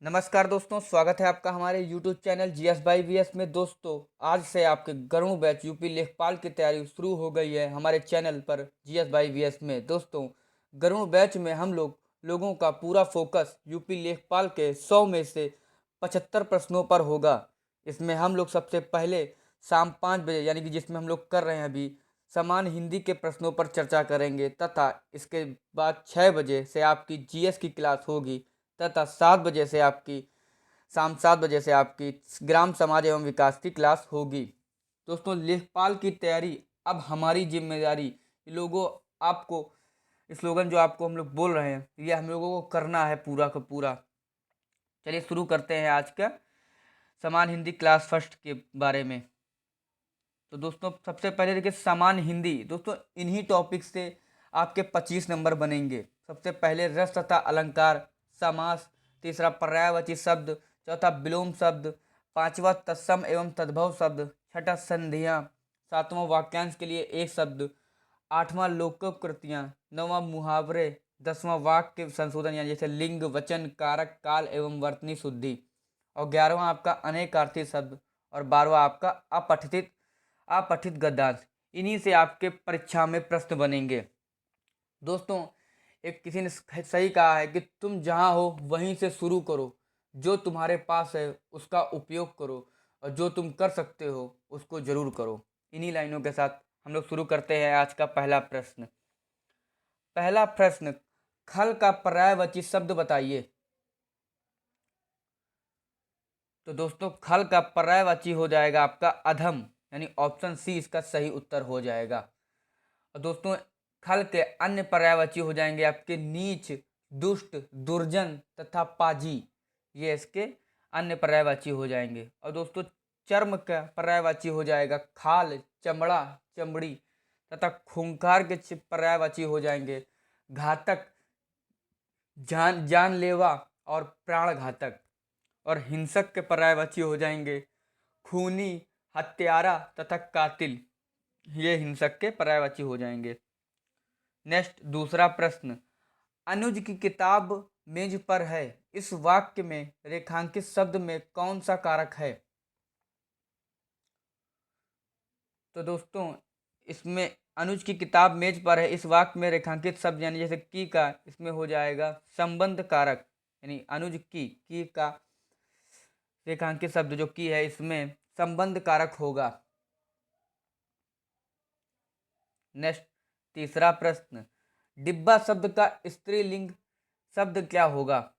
नमस्कार दोस्तों, स्वागत है आपका हमारे YouTube channel GS by VS में। दोस्तों, आज से आपके गरुड़ बैच यूपी लेखपाल की तैयारी शुरू हो गई है हमारे चैनल पर जीएस बाई वीएस में। दोस्तों, गरुड़ बैच में हम लोगों का पूरा फोकस यूपी लेखपाल के 100 में से 75 प्रश्नों पर होगा। इसमें हम लोग सबसे पहले शाम 5 बजे यानी कि जिसमें हम लोग कर रहे हैं अभी, समान हिंदी के प्रश्नों पर चर्चा करेंगे तथा इसके बाद 6 बजे से आपकी जीएस की क्लास होगी तथा 7 बजे से आपकी ग्राम समाज एवं विकास की क्लास होगी। दोस्तों, लेखपाल की तैयारी अब हमारी जिम्मेदारी। लोगों, आपको स्लोगन जो आपको हम लोग बोल रहे हैं, ये हम लोगों को करना है पूरा का पूरा। चलिए शुरू करते हैं आज का समान हिंदी क्लास फर्स्ट के बारे में। तो दोस्तों, सबसे पहले देखिए समान हिंदी। दोस्तों, इन्हीं टॉपिक से आपके 25 नंबर बनेंगे। सबसे पहले रस तथा अलंकार, समास, तीसरा पर्यायवाची शब्द, चौथा विलोम शब्द, पांचवा तत्सम एवं तद्भव शब्द, छठा संधियां, सातवां वाक्यांश के लिए एक शब्द, आठवां लोकोक्तियां, नौवां मुहावरे, 10वां वाक्य संशोधन यानी जैसे लिंग, वचन, कारक, काल एवं वर्तनी शुद्धि, और 11वां आपका अनेकार्थी शब्द, और 12वां आपका अपठित गद्यांश। इन्हीं से आपके परीक्षा में प्रश्न बनेंगे। दोस्तों, एक किसी ने सही कहा है कि तुम जहां हो वहीं से शुरू करो। जो तुम्हारे पास है उसका उपयोग करो और जो तुम कर सकते हो उसको जरूर करो। इन्हीं लाइनों के साथ हम लोग शुरू करते हैं आज का पहला प्रश्न। पहला प्रश्न, खल का पर्यायवाची शब्द बताइए। तो दोस्तों, खल का पर्यायवाची हो जाएगा आपका अधम, यानी ऑप्शन सी इसका सही उत्तर हो जाएगा। और दोस्तों, खल के अन्य पर्यायवाची हो जाएंगे आपके नीच, दुष्ट, दुर्जन तथा पाजी। ये इसके अन्य पर्यायवाची हो जाएंगे। और दोस्तों, चर्म का पर्यायवाची हो जाएगा खाल, चमड़ा, चमड़ी तथा खूंखार के पर्यायवाची हो जाएंगे घातक, जानलेवा और प्राणघातक। और हिंसक के पर्यायवाची हो जाएंगे खूनी, हत्यारा तथा कातिल। ये हिंसक के पर्यायवाची हो जाएंगे। नेक्स्ट, दूसरा प्रश्न, अनुज की किताब मेज पर है, इस वाक्य में रेखांकित शब्द में कौन सा कारक है। तो दोस्तों, इसमें अनुज की किताब मेज पर है, इस वाक्य में रेखांकित शब्द यानी जैसे की का, इसमें हो जाएगा संबंध कारक, यानी अनुज की का रेखांकित शब्द जो की है इसमें संबंध कारक होगा। नेक्स्ट, तीसरा प्रश्न, डिब्बा शब्द का स्त्रीलिंग शब्द क्या होगा।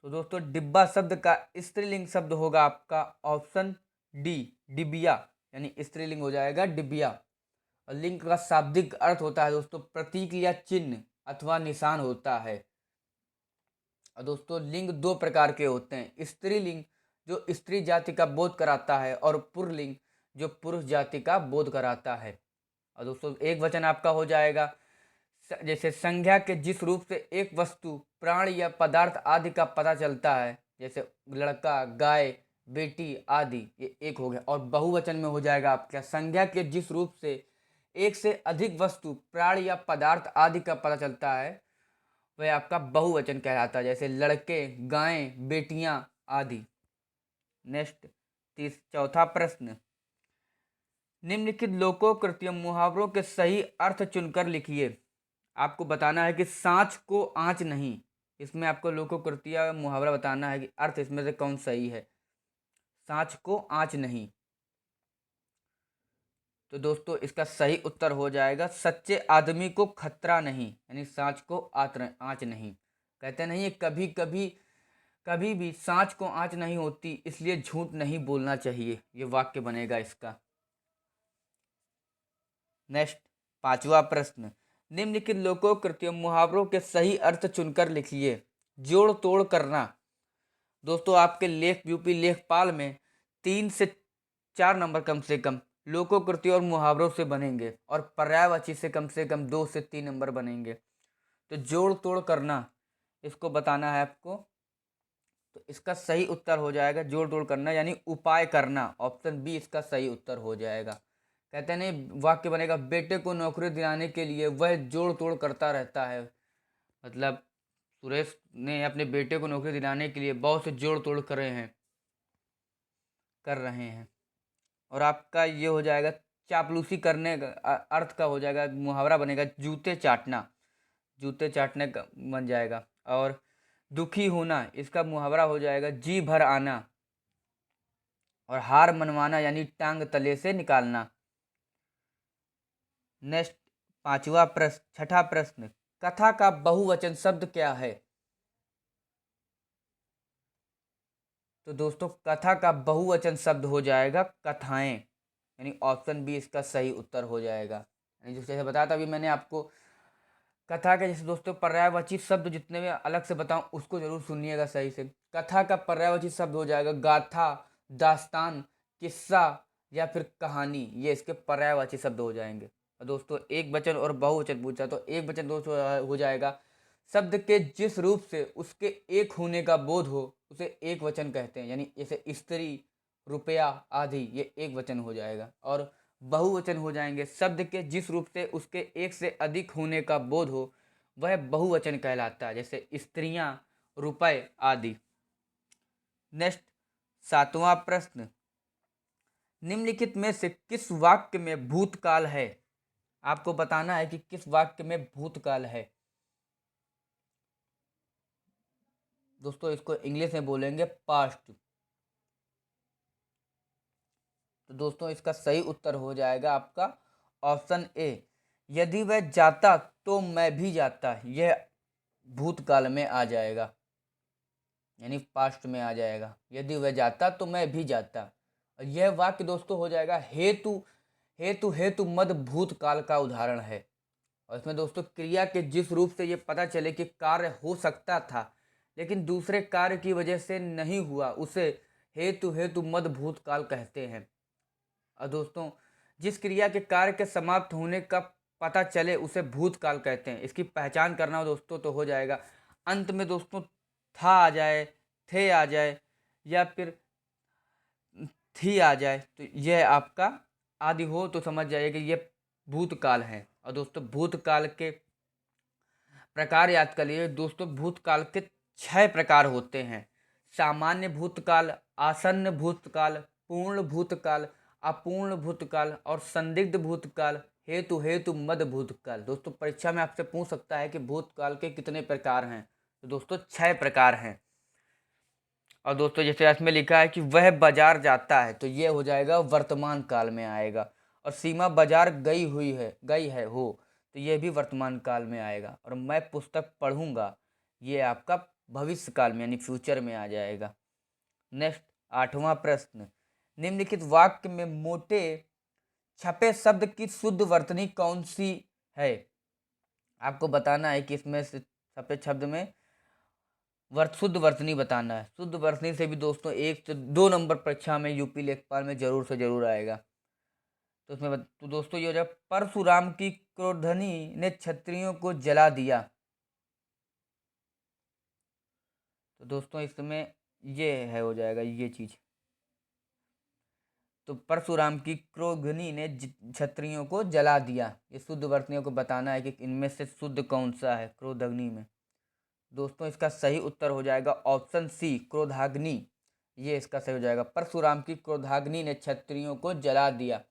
तो दोस्तों, डिब्बा शब्द का स्त्रीलिंग शब्द होगा आपका ऑप्शन डी, डिबिया, यानी स्त्रीलिंग हो जाएगा डिबिया। और लिंग का शाब्दिक अर्थ होता है दोस्तों प्रतीक या चिन्ह अथवा निशान होता है। और दोस्तों, लिंग दो प्रकार के होते हैं, स्त्रीलिंग जो स्त्री जाति का बोध कराता है और पुल्लिंग जो पुरुष जाति का बोध कराता है। और दोस्तों, एक वचन आपका हो जाएगा जैसे संज्ञा के जिस रूप से एक वस्तु, प्राणी या पदार्थ आदि का पता चलता है, जैसे लड़का, गाय, बेटी आदि, ये एक हो गया। और बहुवचन में हो जाएगा आपका संज्ञा के जिस रूप से एक से अधिक वस्तु, प्राणी या पदार्थ आदि का पता चलता है, वह आपका बहुवचन कहलाता है, जैसे लड़के, गायें, बेटियां आदि। नेक्स्ट, चौथा प्रश्न, निम्नलिखित लोकोक्तियों मुहावरों के सही अर्थ चुनकर लिखिए। आपको बताना है कि सांच को आंच नहीं, इसमें आपको लोकोक्तिया मुहावरा बताना है कि अर्थ इसमें से कौन सही है। सांच को आंच नहीं। तो दोस्तों, इसका सही उत्तर हो जाएगा सच्चे आदमी को खतरा नहीं, यानी सांच को आंच नहीं। कहते नहीं है कभी भी सांच को आंच नहीं होती, इसलिए झूठ नहीं बोलना चाहिए, ये वाक्य बनेगा इसका। नेक्स्ट, पांचवा प्रश्न, निम्नलिखित लोकोक्तियों मुहावरों के सही अर्थ चुनकर लिखिए। जोड़ तोड़ करना। दोस्तों, आपके यूपी लेखपाल में 3 से 4 नंबर कम से कम लोकोक्ति और मुहावरों से बनेंगे और पर्यायवाची से कम 2 से 3 नंबर बनेंगे। तो जोड़ तोड़ करना, इसको बताना है आपको। तो इसका सही उत्तर हो जाएगा जोड़ तोड़ करना, यानी उपाय करना। ऑप्शन बी इसका सही उत्तर हो जाएगा। कहते नहीं, वाक्य बनेगा बेटे को नौकरी दिलाने के लिए वह जोड़ तोड़ करता रहता है। मतलब सुरेश ने अपने बेटे को नौकरी दिलाने के लिए बहुत से जोड़ तोड़ कर रहे हैं। और आपका ये हो जाएगा चापलूसी करने का अर्थ का हो जाएगा, मुहावरा बनेगा जूते चाटना, जूते चाटने का बन जाएगा। और दुखी होना, इसका मुहावरा हो जाएगा जी भर आना। और हार मनवाना यानी टांग तले से निकालना। नेक्स्ट छठा प्रश्न, कथा का बहुवचन शब्द क्या है? तो दोस्तों कथा का बहुवचन शब्द हो जाएगा कथाएं, यानी ऑप्शन बी इसका सही उत्तर हो जाएगा। यानी जैसे बताया था अभी मैंने आपको, कथा के जैसे दोस्तों पर्यायवाची शब्द जितने में अलग से बताऊं उसको जरूर सुनिएगा सही से। कथा का पर्यायवाची शब्द हो जाएगा गाथा, दास्तान, किस्सा या फिर कहानी, ये इसके पर्यायवाची शब्द हो जाएंगे। और दोस्तों एक वचन और बहुवचन पूछा, तो एक वचन दोस्तों हो जाएगा शब्द के जिस रूप से उसके एक होने का बोध हो उसे एक वचन कहते हैं, यानी जैसे स्त्री, रुपया आदि, ये एक वचन हो जाएगा। और बहुवचन हो जाएंगे शब्द के जिस रूप से उसके एक से अधिक होने का बोध हो वह बहुवचन कहलाता है, जैसे स्त्रियां, रुपए आदि। नेक्स्ट सातवां प्रश्न, निम्नलिखित में से किस वाक्य में भूतकाल है? आपको बताना है कि किस वाक्य में भूतकाल है। दोस्तों इसको इंग्लिश में बोलेंगे पास्ट। तो दोस्तों इसका सही उत्तर हो जाएगा आपका ऑप्शन ए, यदि वह जाता तो मैं भी जाता, यह भूतकाल में आ जाएगा, यानी पास्ट में आ जाएगा। यदि वह जाता तो मैं भी जाता। और यह वाक्य दोस्तों हो जाएगा हेतु हेतु हेतु मद भूतकाल का उदाहरण है। और इसमें दोस्तों क्रिया के जिस रूप से ये पता चले कि कार्य हो सकता था लेकिन दूसरे कार्य की वजह से नहीं हुआ उसे हेतु हेतु मद भूतकाल कहते हैं। और दोस्तों जिस क्रिया के कार्य के समाप्त होने का पता चले उसे भूतकाल कहते हैं। इसकी पहचान करना हो दोस्तों तो हो जाएगा अंत में दोस्तों था आ जाए, थे आ जाए या फिर थी आ जाए, तो यह आपका आदि हो तो समझ जाइए कि यह भूतकाल है। और दोस्तों भूतकाल के प्रकार याद कर लिए दोस्तों, भूतकाल के 6 प्रकार होते हैं। सामान्य भूतकाल, आसन्न भूतकाल, पूर्ण भूतकाल, अपूर्ण भूतकाल और संदिग्ध भूतकाल, हेतु हेतु मद भूतकाल। दोस्तों परीक्षा में आपसे पूछ सकता है कि भूतकाल के कितने प्रकार हैं, तो दोस्तों 6 प्रकार हैं। और दोस्तों जैसे इसमें लिखा है कि वह बाजार जाता है, तो ये हो जाएगा वर्तमान काल में आएगा। और सीमा बाजार गई है हो, तो ये भी वर्तमान काल में आएगा। और मैं पुस्तक पढ़ूंगा, ये आपका भविष्य काल में यानी फ्यूचर में आ जाएगा। नेक्स्ट आठवां प्रश्न, निम्नलिखित वाक्य में मोटे छपे शब्द की शुद्ध वर्तनी कौन सी है? आपको बताना है कि इसमें से छपे शब्द में शुद्ध वर्तनी बताना है। शुद्ध वर्तनी से भी दोस्तों 1 से 2 नंबर परीक्षा में यूपी लेखपाल में जरूर से जरूर आएगा। तो उसमें तो दोस्तों ये हो जाएगा परशुराम की क्रोधनी ने क्षत्रियों को जला दिया। तो दोस्तों इसमें ये है हो जाएगा ये चीज, तो परशुराम की क्रोधनी ने क्षत्रियों को जला दिया। ये शुद्ध वर्तनियों को बताना है कि इनमें से शुद्ध कौन सा है क्रोधग्नि में। दोस्तों इसका सही उत्तर हो जाएगा ऑप्शन सी, क्रोधाग्नि। ये इसका सही हो जाएगा, परशुराम की क्रोधाग्नि ने क्षत्रियों को जला दिया,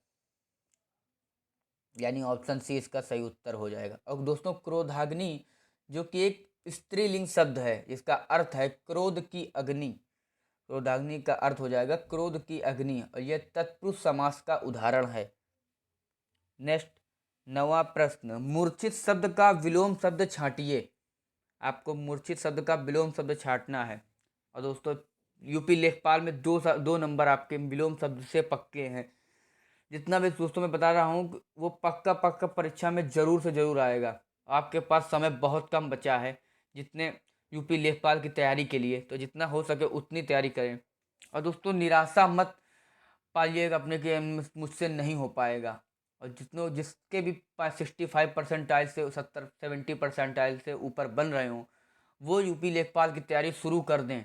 यानी ऑप्शन सी इसका सही उत्तर हो जाएगा। और दोस्तों क्रोधाग्नि जो कि एक स्त्रीलिंग शब्द है, इसका अर्थ है क्रोध की अग्नि। क्रोधाग्नि का अर्थ हो जाएगा क्रोध की अग्नि, और यह तत्पुरुष समास का उदाहरण है। नेक्स्ट 9वां प्रश्न, मूर्छित शब्द का विलोम शब्द छांटिए। आपको मूर्छित शब्द का विलोम शब्द छांटना है। और दोस्तों यूपी लेखपाल में 2 नंबर आपके विलोम शब्द से पक्के हैं। जितना भी दोस्तों मैं बता रहा हूँ वो पक्का पक्का परीक्षा में जरूर से जरूर आएगा। आपके पास समय बहुत कम बचा है जितने यूपी लेखपाल की तैयारी के लिए, तो जितना हो सके उतनी तैयारी करें। और दोस्तों निराशा मत पाइएगा अपने के मुझसे नहीं हो पाएगा। और जिसके भी 65% से 70-70% से ऊपर बन रहे हों वो यूपी लेखपाल की तैयारी शुरू कर दें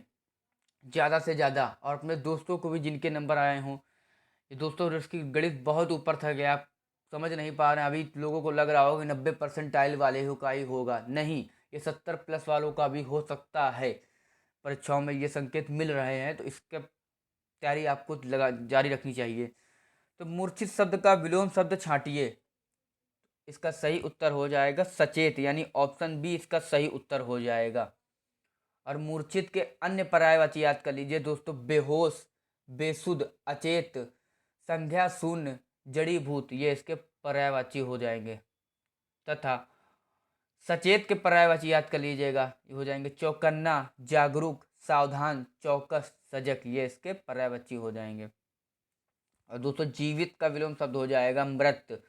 ज़्यादा से ज़्यादा। और अपने दोस्तों को भी जिनके नंबर आए हों, ये दोस्तों इसकी गणित बहुत ऊपर था गया, आप समझ नहीं पा रहे हैं। अभी लोगों को लग रहा होगा कि 90% वाले हो का ही होगा, नहीं, ये 70+ वालों का भी हो सकता है। परीक्षाओं में ये संकेत मिल रहे हैं, तो इसके तैयारी आपको जारी रखनी चाहिए। तो मूर्छित शब्द का विलोम शब्द छांटिए। इसका सही उत्तर हो जाएगा सचेत, यानी ऑप्शन बी इसका सही उत्तर हो जाएगा। और मूर्छित के अन्य पर्यायवाची याद कर लीजिए दोस्तों, बेहोश, बेसुध, अचेत, संज्ञा शून्य, जड़ीभूत, ये इसके पर्यायवाची हो जाएंगे। तथा सचेत के पर्यायवाची याद कर लीजिएगा, ये हो जाएंगे चौकन्ना, जागरूक, सावधान, चौकस, सजग, ये इसके पर्यायवाची हो जाएंगे। और दोस्तों जीवित का विलोम शब्द हो जाएगा मृत,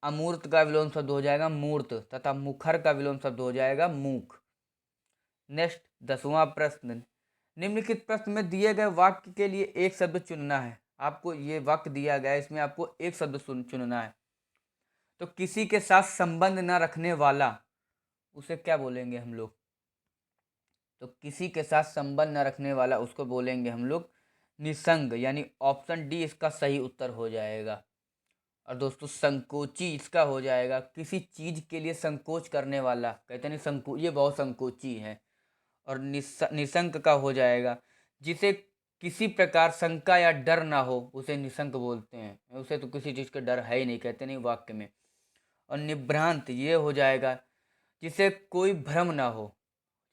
अमूर्त का विलोम शब्द हो जाएगा मूर्त, तथा मुखर का विलोम शब्द हो जाएगा मूक। नेक्स्ट 10वां प्रश्न, निम्नलिखित प्रश्न में दिए गए वाक्य के लिए एक शब्द चुनना है। आपको ये वाक्य दिया गया है, इसमें आपको एक शब्द चुनना है। तो किसी के साथ संबंध न रखने वाला, उसे क्या बोलेंगे हम लोग? तो किसी के साथ संबंध न रखने वाला, उसको बोलेंगे हम लोग निसंग, यानी ऑप्शन डी इसका सही उत्तर हो जाएगा। और दोस्तों संकोची इसका हो जाएगा, किसी चीज के लिए संकोच करने वाला, कहते हैं ये बहुत संकोची है। और निशंक का हो जाएगा, जिसे किसी प्रकार शंका या डर ना हो, उसे निशंक बोलते हैं। उसे तो किसी चीज का डर है ही नहीं, कहते नहीं वाक्य में। और निभ्रांत ये हो जाएगा, जिसे कोई भ्रम ना हो,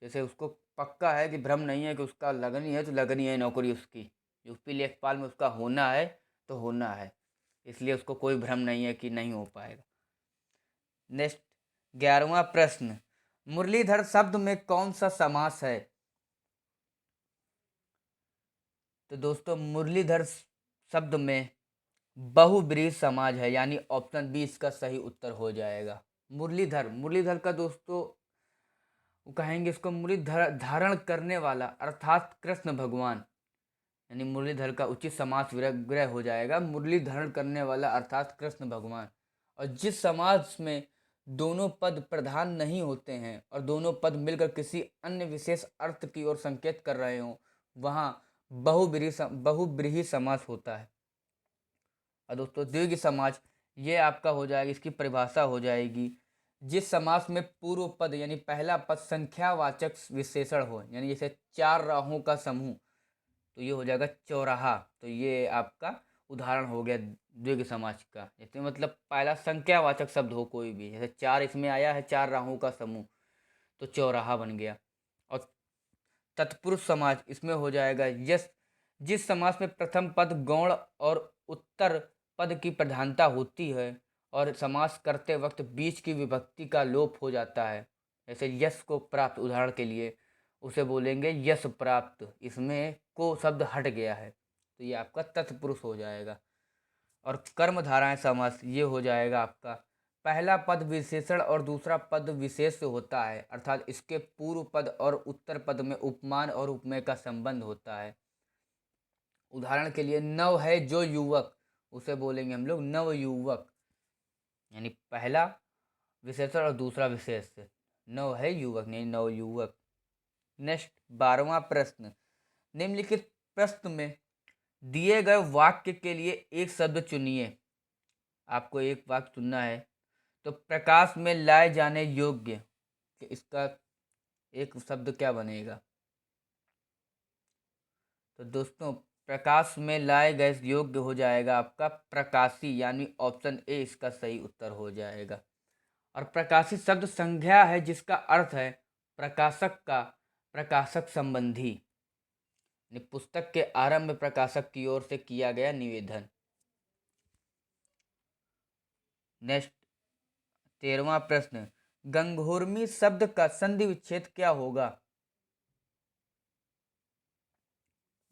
जैसे उसको पक्का है कि भ्रम नहीं है कि उसका लगनी है तो लगनी है नौकरी उसकी, यूपी लेखपाल में उसका होना है तो होना है, इसलिए उसको कोई भ्रम नहीं है कि नहीं हो पाएगा। नेक्स्ट 11वां प्रश्न, मुरलीधर शब्द में कौन सा समास है? तो दोस्तों मुरलीधर शब्द में बहुब्रीहि समाज है, यानी ऑप्शन बी इसका सही उत्तर हो जाएगा। मुरलीधर का दोस्तों वो कहेंगे इसको मुरलीधर धारण करने वाला, अर्थात कृष्ण भगवान, यानी मुरलीधर का उचित समास विग्रह हो जाएगा मुरली धारण करने वाला अर्थात कृष्ण भगवान। और जिस समाज में दोनों पद प्रधान नहीं होते हैं और दोनों पद मिलकर किसी अन्य विशेष अर्थ की ओर संकेत कर रहे हों, वहाँ बहुब्रीहि समास होता है। और दोस्तों द्विग समाज ये आपका हो जाएगा, इसकी परिभाषा हो जाएगी, जिस समास में पूर्व पद यानी पहला पद संख्यावाचक विशेषण हो, यानी जैसे 4 राहों का समूह, तो ये हो जाएगा चौराहा। तो ये आपका उदाहरण हो गया द्विग समाज का, जैसे मतलब पहला संख्यावाचक शब्द हो कोई भी, जैसे 4 इसमें आया है, 4 राहों का समूह, तो चौराहा बन गया। और तत्पुरुष समाज इसमें हो जाएगा यस, जिस समास में प्रथम पद गौण और उत्तर पद की प्रधानता होती है और समास करते वक्त बीच की विभक्ति का लोप हो जाता है, जैसे यश को प्राप्त, उदाहरण के लिए उसे बोलेंगे यश प्राप्त, इसमें को शब्द हट गया है, तो ये आपका तत्पुरुष हो जाएगा। और कर्मधाराएं समास ये हो जाएगा आपका, पहला पद विशेषण और दूसरा पद विशेष होता है, अर्थात इसके पूर्व पद और उत्तर पद में उपमान और उपमेय का संबंध होता है। उदाहरण के लिए नव है जो युवक, उसे बोलेंगे हम लोग नव युवक, यानी पहला विशेषण और दूसरा विशेष, नव है युवक नहीं नव युवक। नेक्स्ट 12वां प्रश्न, निम्नलिखित प्रश्न में दिए गए वाक्य के लिए एक शब्द चुनिए। आपको एक वाक्य चुनना है। तो प्रकाश में लाए जाने योग्य, इसका एक शब्द क्या बनेगा? तो दोस्तों प्रकाश में लाए गए योग्य हो जाएगा आपका प्रकाशी, यानी ऑप्शन ए इसका सही उत्तर हो जाएगा। और प्रकाशित शब्द संज्ञा है जिसका अर्थ है प्रकाशक का प्रकाशक संबंधी, पुस्तक के आरंभ में प्रकाशक की ओर से किया गया निवेदन। नेक्स्ट 13वां प्रश्न, गंगोर्मी शब्द का संधि विच्छेद क्या होगा?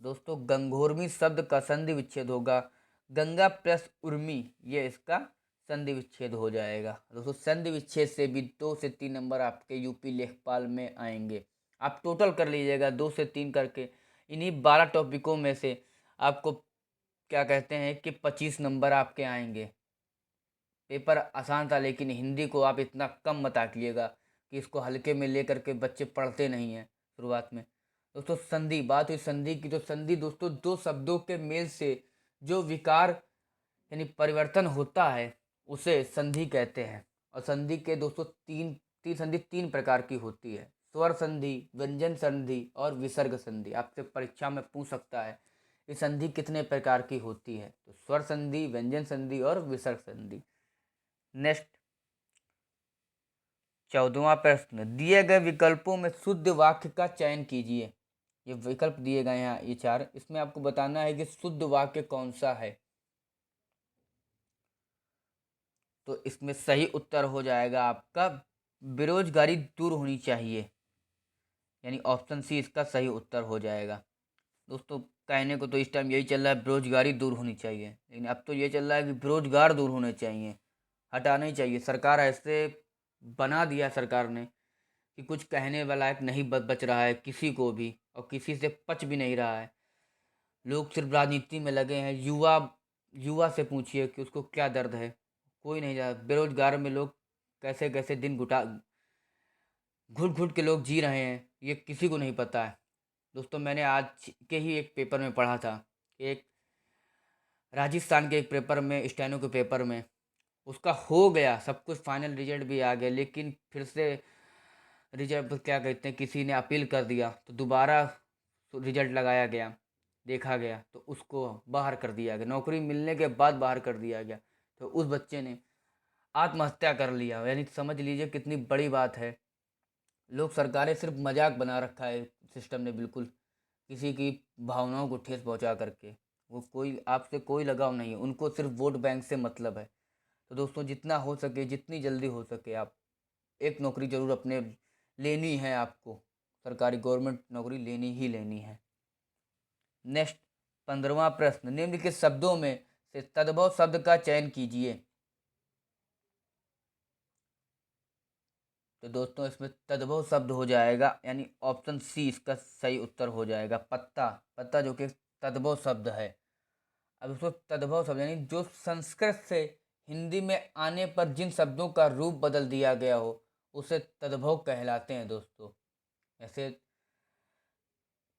दोस्तों गंगोर्मी शब्द का संधि विच्छेद होगा गंगा प्लस उर्मी, ये इसका संधि विच्छेद हो जाएगा। दोस्तों संधि विच्छेद से भी 2 से 3 नंबर आपके यूपी लेखपाल में आएंगे। आप टोटल कर लीजिएगा 2 से 3 करके, इन्हीं 12 टॉपिकों में से आपको क्या कहते हैं कि 25 नंबर आपके आएंगे। पेपर आसान था, लेकिन हिंदी को आप इतना कम मत आंकिएगा कि इसको हल्के में लेकर के बच्चे पढ़ते नहीं हैं शुरुआत में। दोस्तों संधि, बात हुई संधि की, तो संधि दोस्तों 2 शब्दों के मेल से जो विकार यानी परिवर्तन होता है उसे संधि कहते हैं। और संधि के दोस्तों 3 तीन संधि तीन प्रकार की होती है, स्वर संधि, व्यंजन संधि और विसर्ग संधि। आपसे परीक्षा में पूछ सकता है ये संधि कितने प्रकार की होती है, तो स्वर संधि, व्यंजन संधि और विसर्ग संधि। नेक्स्ट 14वां प्रश्न, दिए गए विकल्पों में शुद्ध वाक्य का चयन कीजिए। ये विकल्प दिए गए हैं ये चार, इसमें आपको बताना है कि शुद्ध वाक्य कौन सा है। तो इसमें सही उत्तर हो जाएगा आपका बेरोजगारी दूर होनी चाहिए, यानी ऑप्शन सी इसका सही उत्तर हो जाएगा। दोस्तों कहने को तो इस टाइम यही चल रहा है बेरोजगारी दूर होनी चाहिए, लेकिन अब तो ये चल रहा है कि बेरोजगार दूर होने चाहिए, हटाना ही चाहिए। सरकार ऐसे बना दिया सरकार ने कि कुछ कहने वाला एक नहीं बच रहा है किसी को भी, और किसी से पच भी नहीं रहा है। लोग सिर्फ राजनीति में लगे हैं। युवा से पूछिए कि उसको क्या दर्द है, कोई नहीं जाना। बेरोजगार में लोग कैसे कैसे दिन घुट घुट के लोग जी रहे हैं, ये किसी को नहीं पता है। दोस्तों मैंने आज के ही एक पेपर में पढ़ा था, एक राजस्थान के एक पेपर में, स्टेनो के पेपर में, उसका हो गया सब कुछ, फाइनल रिजल्ट भी आ गया, लेकिन फिर से रिजल्ट क्या कहते हैं, किसी ने अपील कर दिया तो दोबारा रिजल्ट लगाया गया, देखा गया तो उसको बाहर कर दिया गया, नौकरी मिलने के बाद बाहर कर दिया गया। तो उस बच्चे ने आत्महत्या कर लिया, यानी समझ लीजिए कितनी बड़ी बात है। लोग सरकारें सिर्फ मजाक बना रखा है सिस्टम ने, बिल्कुल किसी की भावनाओं को ठेस पहुंचा करके। वो कोई आपसे कोई लगाव नहीं है, उनको सिर्फ वोट बैंक से मतलब है। तो दोस्तों जितना हो सके, जितनी जल्दी हो सके, आप एक नौकरी जरूर अपने लेनी है, आपको सरकारी गवर्नमेंट नौकरी लेनी ही लेनी है। नेक्स्ट 15वां प्रश्न, निम्नलिखित शब्दों में से तद्भव शब्द का चयन कीजिए। तो दोस्तों इसमें तद्भव शब्द हो जाएगा, यानी ऑप्शन सी इसका सही उत्तर हो जाएगा, पत्ता। पत्ता जो कि तद्भव शब्द है। अब उसको तद्भव शब्द यानी जो संस्कृत से हिंदी में आने पर जिन शब्दों का रूप बदल दिया गया हो उसे तद्भव कहलाते हैं दोस्तों। ऐसे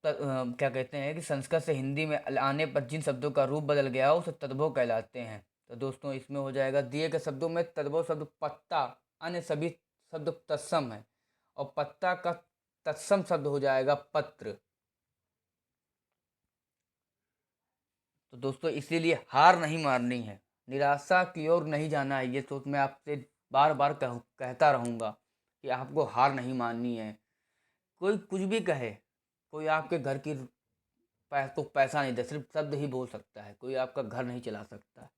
क्या कहते हैं कि संस्कृत से हिंदी में आने पर जिन शब्दों का रूप बदल गया हो उसे तद्भव कहलाते हैं। तो दोस्तों इसमें हो जाएगा दिए गए शब्दों में तद्भव शब्द पत्ता, अन्य सभी शब्द तत्सम है, और पत्ता का तत्सम शब्द हो जाएगा पत्र। तो दोस्तों इसीलिए हार नहीं माननी है, निराशा की ओर नहीं जाना है। ये सोच मैं आपसे बार बार कहता रहूँगा कि आपको हार नहीं माननी है। कोई कुछ भी कहे, कोई आपके घर की तो पैसा नहीं दे, सिर्फ शब्द ही बोल सकता है, कोई आपका घर नहीं चला सकता।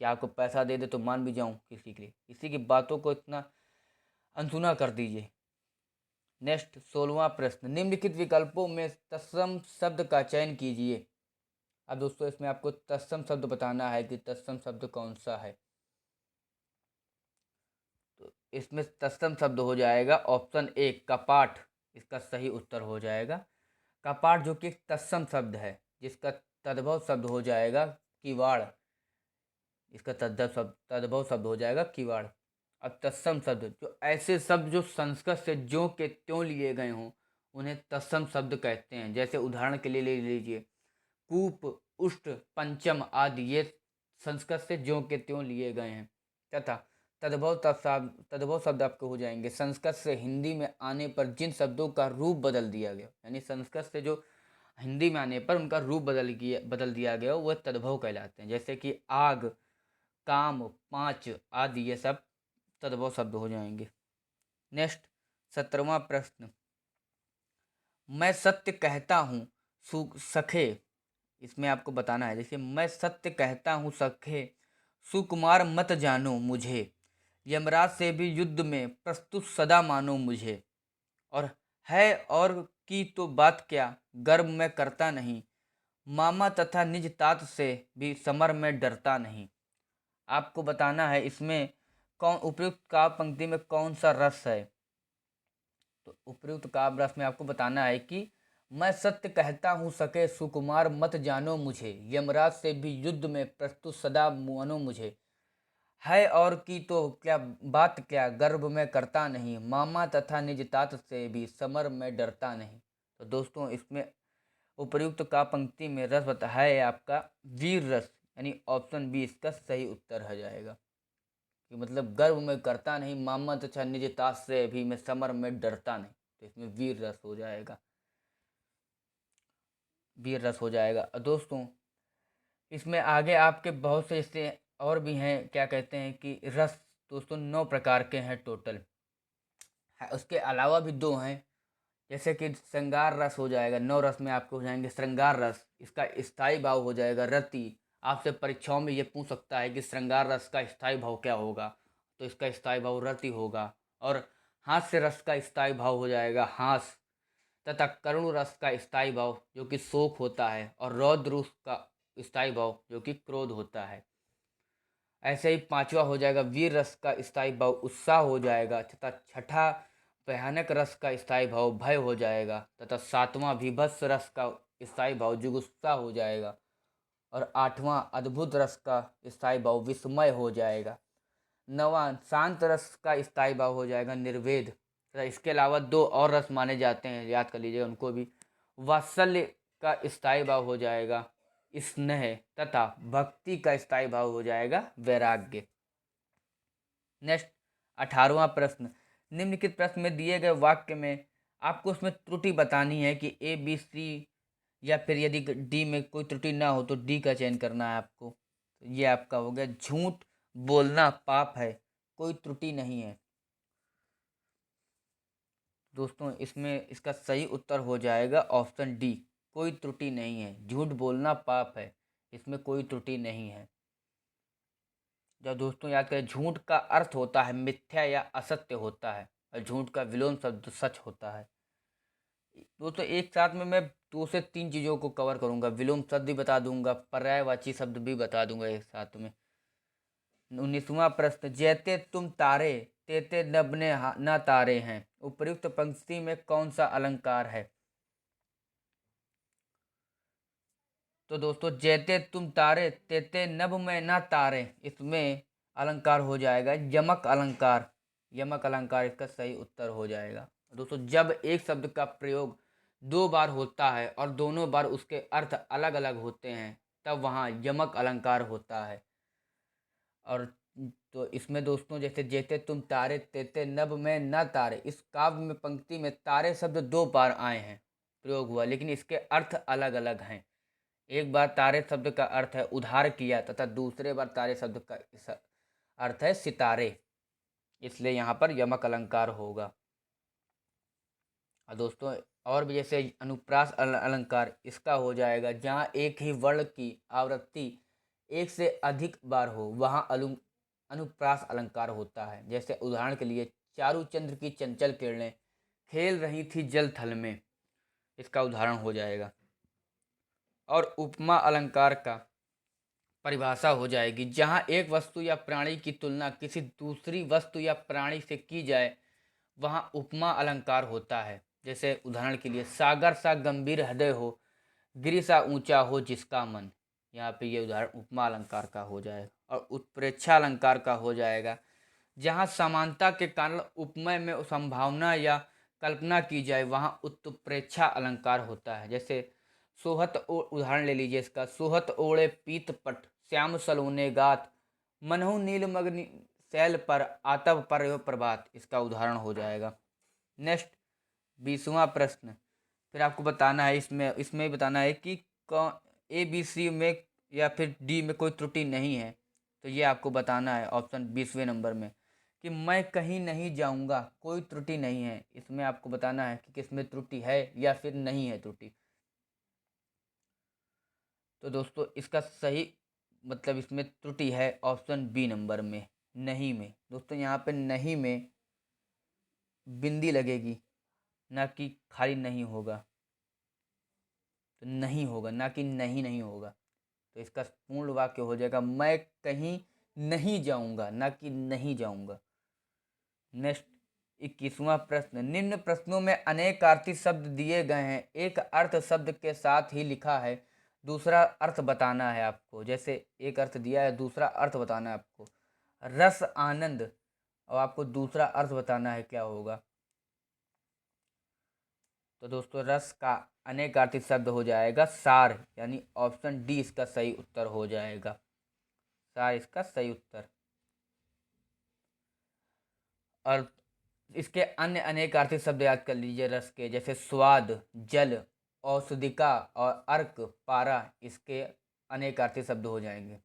कि आपको पैसा दे दे तो मान भी जाऊं किसी के लिए, किसी की बातों को इतना अनसुना कर दीजिए। नेक्स्ट 16वां प्रश्न, निम्नलिखित विकल्पों में तत्सम शब्द का चयन कीजिए। अब दोस्तों इसमें आपको तत्सम शब्द बताना है कि तत्सम शब्द कौन सा है। तो इसमें तत्सम शब्द हो जाएगा ऑप्शन ए कपाट, इसका सही उत्तर हो जाएगा। कपाट जो कि एक तत्सम शब्द है, जिसका तद्भव शब्द हो जाएगा किवाड़। इसका तद्भव शब्द हो जाएगा किवाड़। अब तत्सम शब्द जो ऐसे शब्द जो संस्कृत से ज्यों के त्यों लिए गए हों उन्हें तत्सम शब्द कहते हैं। जैसे उदाहरण के लिए ले लीजिए कूप, उष्ट, पंचम आदि, ये संस्कृत से ज्यों के त्यों लिए गए हैं। तथा तद्भव शब्द आपको हो जाएंगे संस्कृत से हिंदी में आने पर जिन शब्दों का रूप बदल दिया गया, यानी संस्कृत से जो हिंदी में आने पर उनका रूप बदल दिया गया वह तद्भव कहलाते हैं। जैसे कि आग, काम, पाँच आदि, ये सब तद्भव शब्द हो जाएंगे। नेक्स्ट 17वां प्रश्न, मैं सत्य कहता हूँ सखे। इसमें आपको बताना है, देखिए मैं सत्य कहता हूँ सखे, सुकुमार मत जानो मुझे, यमराज से भी युद्ध में प्रस्तुत सदा मानो मुझे, और है और की तो बात क्या गर्व में करता नहीं, मामा तथा निज तात से भी समर में डरता नहीं। आपको बताना है इसमें कौन उपयुक्त काव्य पंक्ति में कौन सा रस है। तो उपयुक्त काव्य रस में आपको बताना है कि मैं सत्य कहता हूँ सके, सुकुमार मत जानो मुझे, यमराज से भी युद्ध में प्रस्तुत सदा मानो मुझे, है और की तो क्या बात क्या गर्व में करता नहीं, मामा तथा निज तात से भी समर में डरता नहीं। तो दोस्तों इसमें उपयुक्त का पंक्ति में रस बता है आपका वीर रस, यानी ऑप्शन बी इसका सही उत्तर हो जाएगा। कि मतलब गर्व में करता नहीं, मामंत छ निज ताश्रय भी, मैं समर में डरता नहीं। तो इसमें वीर रस हो जाएगा, वीर रस हो जाएगा। और दोस्तों इसमें आगे आपके बहुत से ऐसे और भी हैं, क्या कहते हैं कि रस दोस्तों 9 प्रकार के हैं टोटल। उसके अलावा भी 2 हैं, जैसे कि श्रृंगार रस हो जाएगा। 9 रस में आपको हो जाएंगे श्रृंगार रस, इसका स्थायी भाव हो जाएगा रति। आपसे परीक्षाओं में ये पूछ सकता है कि श्रृंगार रस का स्थायी भाव क्या होगा, तो इसका स्थायी भाव रति होगा। और हास्य रस का स्थायी भाव हो जाएगा हास, तथा करुण रस का स्थायी भाव जो कि शोक होता है, और रौद्र रस का स्थायी भाव जो कि क्रोध होता है। ऐसे ही 5वां हो जाएगा वीर रस का स्थायी भाव उत्साह हो जाएगा, तथा छठा भयानक रस का स्थायी भाव भय हो जाएगा, तथा 7वां भीभत्स रस का स्थायी भाव जुगुप्सा हो जाएगा, और 8वां अद्भुत रस का स्थायी भाव विस्मय हो जाएगा। 9वां शांत रस का स्थायी भाव हो जाएगा निर्वेद, तथा इसके अलावा 2 और रस माने जाते हैं, याद कर लीजिएगा उनको भी। वात्सल्य का स्थायी भाव हो जाएगा स्नेह, तथा भक्ति का स्थायी भाव हो जाएगा वैराग्य। नेक्स्ट 18वां प्रश्न, निम्नलिखित प्रश्न में दिए गए वाक्य में आपको उसमें त्रुटि बतानी है कि ए बी सी, या फिर यदि डी में कोई त्रुटि ना हो तो डी का चयन करना है आपको। तो ये आपका हो गया झूठ बोलना पाप है, कोई त्रुटि नहीं है। दोस्तों इसमें इसका सही उत्तर हो जाएगा ऑप्शन डी, कोई त्रुटि नहीं है। झूठ बोलना पाप है, इसमें कोई त्रुटि नहीं है। जब दोस्तों याद करें, झूठ का अर्थ होता है मिथ्या या असत्य होता है, और झूठ का विलोम शब्द सच होता है। दोस्तों एक साथ में मैं 2 से 3 चीज़ों को कवर करूंगा, विलोम शब्द भी बता दूंगा, पर्यायवाची शब्द भी बता दूंगा एक साथ में। 19वां प्रश्न, जैते तुम तारे तेते नभ ने न तारे हैं, उपर्युक्त पंक्ति में कौन सा अलंकार है। तो दोस्तों जैते तुम तारे तेते नभ में न तारे, इसमें अलंकार हो जाएगा यमक अलंकार। यमक अलंकार इसका सही उत्तर हो जाएगा। दोस्तों जब एक शब्द का प्रयोग 2 बार होता है और दोनों बार उसके अर्थ अलग अलग होते हैं, तब वहाँ यमक अलंकार होता है। और तो इसमें दोस्तों जैसे जैते तुम तारे तेते नभ में न तारे, इस काव्य में पंक्ति में तारे शब्द 2 बार आए हैं, प्रयोग हुआ, लेकिन इसके अर्थ अलग अलग हैं। एक बार तारे शब्द का अर्थ है उधार किया, तथा दूसरे बार तारे शब्द का अर्थ है सितारे, इसलिए यहाँ पर यमक अलंकार होगा। और दोस्तों और भी जैसे अनुप्रास अलंकार, इसका हो जाएगा जहाँ एक ही वर्ण की आवृत्ति एक से अधिक बार हो, वहाँ अनुप्रास अलंकार होता है। जैसे उदाहरण के लिए, चारूचंद्र की चंचल किरणें खेल रही थी जल थल में, इसका उदाहरण हो जाएगा। और उपमा अलंकार का परिभाषा हो जाएगी, जहाँ एक वस्तु या प्राणी की तुलना किसी दूसरी वस्तु या प्राणी से की जाए, वहाँ उपमा अलंकार होता है। जैसे उदाहरण के लिए, सागर सा गंभीर हृदय हो, गिरि सा ऊंचा हो जिसका मन, यहाँ पे ये उदाहरण उपमा अलंकार का हो जाएगा। और उत्प्रेक्षा अलंकार का हो जाएगा, जहाँ समानता के कारण उपमेय में संभावना या कल्पना की जाए, वहाँ उत्प्रेक्षा अलंकार होता है। जैसे सोहत उदाहरण ले लीजिए इसका, सोहत ओढ़े पीत पट श्याम सलोने गात, मनहु नीलमग्नि शैल पर आतप पर प्रभात, इसका उदाहरण हो जाएगा। नेक्स्ट 20वां प्रश्न, फिर आपको बताना है, इसमें बताना है कि ए बी सी में या फिर डी में कोई त्रुटि नहीं है। तो ये आपको बताना है ऑप्शन 20वें नंबर में कि मैं कहीं नहीं जाऊंगा, कोई त्रुटि नहीं है। इसमें आपको बताना है कि किसमें त्रुटि है या फिर नहीं है त्रुटि। तो दोस्तों इसका सही मतलब इसमें त्रुटि है ऑप्शन बी नंबर में, नहीं में। दोस्तों यहाँ पे नहीं में बिंदी लगेगी, ना कि खाली नहीं होगा। तो नहीं होगा, ना कि नहीं नहीं होगा। तो इसका पूर्ण वाक्य हो जाएगा, मैं कहीं नहीं जाऊंगा, ना कि नहीं जाऊंगा। नेक्स्ट 21वां प्रश्न, निम्न प्रश्नों में अनेकार्थी शब्द दिए गए हैं, एक अर्थ शब्द के साथ ही लिखा है, दूसरा अर्थ बताना है आपको। जैसे एक अर्थ दिया है, दूसरा अर्थ बताना है आपको। रस आनंद, और आपको दूसरा अर्थ बताना है क्या होगा। तो दोस्तों रस का अनेकार्थी शब्द हो जाएगा सार, यानी ऑप्शन डी इसका सही उत्तर हो जाएगा। सार इसका सही उत्तर। और इसके अन्य अनेक अर्थी शब्द याद कर लीजिए रस के, जैसे स्वाद, जल, औषधिका और अर्क, पारा, इसके अनेक अर्थी शब्द हो जाएंगे।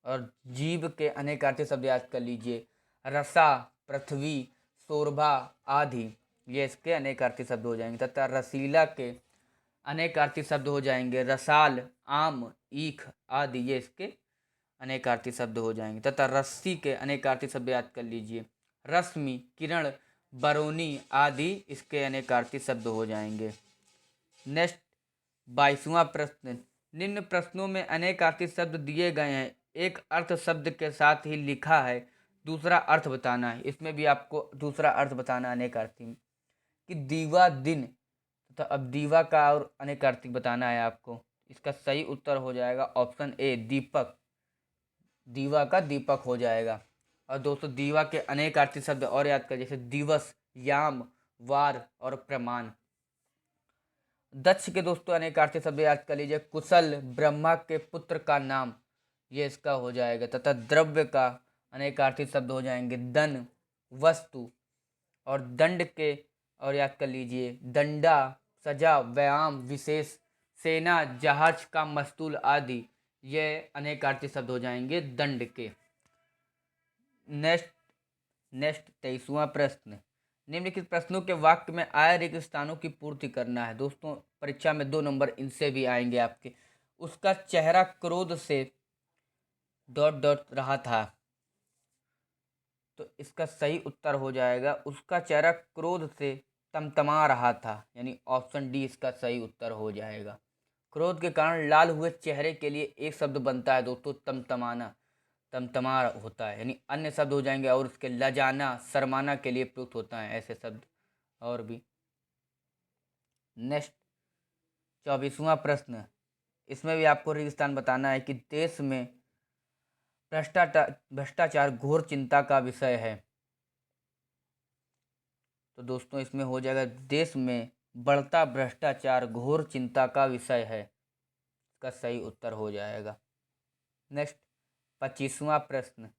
और जीव के अनेक अर्थी शब्द याद कर लीजिए, रसा, पृथ्वी, शोरभा आदि, ये इसके अनेक अर्थी शब्द हो जाएंगे। तथा रसीला के अनेक अर्थी शब्द हो जाएंगे, रसाल, आम, ईख आदि, ये इसके अनेक अर्थी शब्द हो जाएंगे। तथा रस्सी के अनेक अर्थी शब्द याद कर लीजिए, रश्मि, किरण, बरौनी आदि, इसके अनेक अर्थी शब्द हो जाएंगे। नेक्स्ट 22वां प्रश्न, निम्न प्रश्नों में अनेक अर्थी शब्द दिए गए हैं, एक अर्थ शब्द के साथ ही लिखा है, दूसरा अर्थ बताना है। इसमें भी आपको दूसरा अर्थ बताना अनेक अर्थी कि दीवा दिन, तो अब दीवा का और अनेक अर्थी बताना है आपको। इसका सही उत्तर हो जाएगा ऑप्शन ए, दीपक। दीवा का दीपक हो जाएगा। और दोस्तों दीवा के अनेक अर्थी शब्द और याद कर, जैसे दिवस, याम, वार और प्रमाण। दक्ष के दोस्तों अनेक अर्थी शब्द याद कर लीजिए, कुशल, ब्रह्मा के पुत्र का नाम, ये इसका हो जाएगा। तथा द्रव्य का अनेक अर्थी शब्द हो जाएंगे, धन, वस्तु। और दंड के और याद कर लीजिए, दंडा, सजा, व्यायाम, विशेष, सेना, जहाज का मस्तूल आदि, ये अनेक अर्थी शब्द हो जाएंगे दंड के। नेक्स्ट 23वां प्रश्न, निम्नलिखित प्रश्नों के वाक्य में आय रिक्त स्थानों की पूर्ति करना है। दोस्तों परीक्षा में 2 नंबर इनसे भी आएंगे आपके। उसका चेहरा क्रोध से ... रहा था, तो इसका सही उत्तर हो जाएगा, उसका चेहरा क्रोध से तमतमा रहा था, यानी ऑप्शन डी इसका सही उत्तर हो जाएगा। क्रोध के कारण लाल हुए चेहरे के लिए एक शब्द बनता है दोस्तों, तमतमाना, तमतमा होता है, यानी अन्य शब्द हो जाएंगे। और उसके लजाना, शर्माना के लिए प्रयुक्त होता है ऐसे शब्द और भी। नेक्स्ट 24वां प्रश्न, इसमें भी आपको रेगिस्तान बताना है कि देश में भ्रष्टाचार घोर चिंता का विषय है। तो दोस्तों इसमें हो जाएगा, देश में बढ़ता भ्रष्टाचार घोर चिंता का विषय है, इसका सही उत्तर हो जाएगा। नेक्स्ट 25वां प्रश्न,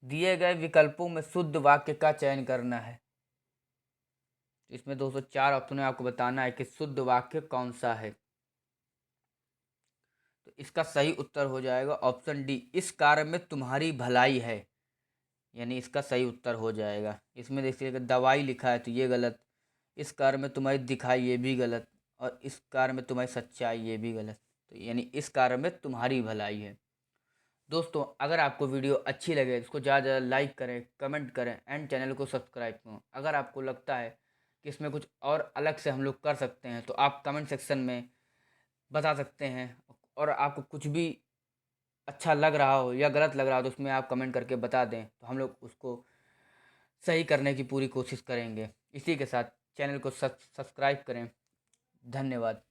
दिए गए विकल्पों में शुद्ध वाक्य का चयन करना है। इसमें दोस्तों 4 ऑप्शन में आपको बताना है कि शुद्ध वाक्य कौन सा है। तो इसका सही उत्तर हो जाएगा ऑप्शन डी, इस कार्य में तुम्हारी भलाई है, यानी इसका सही उत्तर हो जाएगा। इसमें देखिए दवाई लिखा है तो ये गलत, इस कार्य में तुम्हारी दिखाई ये भी गलत, और इस कार्य में तुम्हारी सच्चाई ये भी गलत, तो यानी इस कार्य में तुम्हारी भलाई है। दोस्तों अगर आपको वीडियो अच्छी लगे तो इसको ज़्यादा ज़्यादा लाइक करें, कमेंट करें एंड चैनल को सब्सक्राइब करें। अगर आपको लगता है कि इसमें कुछ और अलग से हम लोग कर सकते हैं तो आप कमेंट सेक्शन में बता सकते हैं। और आपको कुछ भी अच्छा लग रहा हो या गलत लग रहा हो तो उसमें आप कमेंट करके बता दें, तो हम लोग उसको सही करने की पूरी कोशिश करेंगे। इसी के साथ चैनल को सब्सक्राइब करें। धन्यवाद।